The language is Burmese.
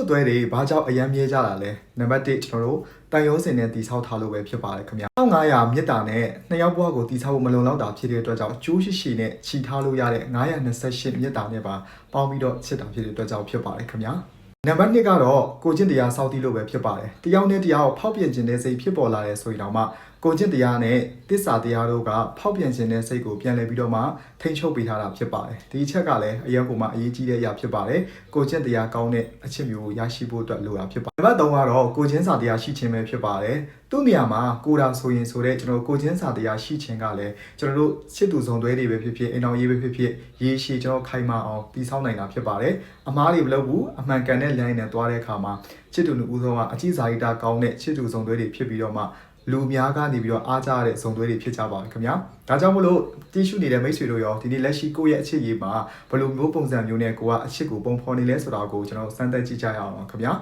သွဲတွေဘာကြောင့်အယမ်းမြဲကြတာလဲနံပါတ်1ကျွန်တော်တို့တန်ရုံးစင်နဲ့တီဆောက်ထားလို့ပဲဖြစ်ပါတယ်ခင်ဗျာ1500မြစ်တာနဲ့နှစ်ယောက်ဘွားကိုတီဆောက်ဖို့မလုံလောက်တာဖြစ်တဲ့အတွက်ကြောင့်ကျိုးရှိရှိနဲ့ခြိထားလို့ရတဲ့928မြစ်တာနဲ့ပါပေါင်းပြီးတော့ချစ်တာဖြစ်တဲ့အတွက်ကြောင့်ဖြစ်ပါတယ်ခင်ဗျာနံပါတ်2ကတော့ကိုကျင့်တရားစောင့်တည်လို့ပဲဖြစ်ပါတယ်တယောက်နဲ့တယောက်ဖောက်ပြန်ခြင်းတဲ့စိတ်ဖြစ်ပေါ်လာတဲ့ဆိုရင်တော့မှကိုကျင့်တရားနဲ့တစ္ဆာတရားတို့ကဖောက်ပြန်ခြင်းတဲ့စိတ်ကိုပြန်လည်ပြီးတော့မှထိန်းချုပ်ပေးထားတာဖြစ်ပါတယ်ဒီအချက်ကလည်းအရင်ကမှအရေးကြီးတဲ့အရာဖြစ်ပါတယ်ကိုကျင့်တရားကောင်းတဲ့အချက်မျိုးကိုရရှိဖို့အတွက်လိုတာဖြစ်ပါတယ်နံပါတ်3ကတော့ကိုကျင့်စာတရားရှိခြင်းပဲဖြစ်ပါတယ်သူ့နေရာမှာကိုတာဆိုရင်ဆိုတဲ့ကျွန်တော်ကိုကျင့်စာတရားရှိခြင်းကလည်းကျွန်တော်တို့ချစ်သူဆောင်သွဲတွေပဲဖြစ်ဖြစ်အိမ်တော်ရေးပဲဖြစ်ဖြစ်ရေရှည်ကျွန်တော်ခိုင်မာအောင်တည်ဆောက်နိုင်တာဖြစ်ပါတယ်အမားတွေမလုပ်ဘူးအမှန်ကန်တဲ့ line နဲ့သွားတဲ့အခါမှာချစ်သူလူဦးဆုံးကအကြည့်စာရိတာကောင်းတဲ့ချစ်သူဆောင်သွဲတွေဖြစ်ပြီးတော့မှလူများကနေပြီးတော့အားကြရတဲ့ဇုံသွဲတွေဖြစ်ကြပါမယ်ခင်ဗျာဒါကြောင့်မလို့တည်ရှိနေတဲ့မိတ်ဆွေတို့ရောဒီနေ့လက်ရှိကိုယ့်ရဲ့အချစ်ရေးမှာဘယ်လိုမျိုးပုံစံမျိုးနဲ့ကိုကအချစ်ကိုပုံဖော်နေလဲဆိုတာကိုကျွန်တော်စမ်းသပ်ကြည့်ကြရအောင်ခင်ဗျာ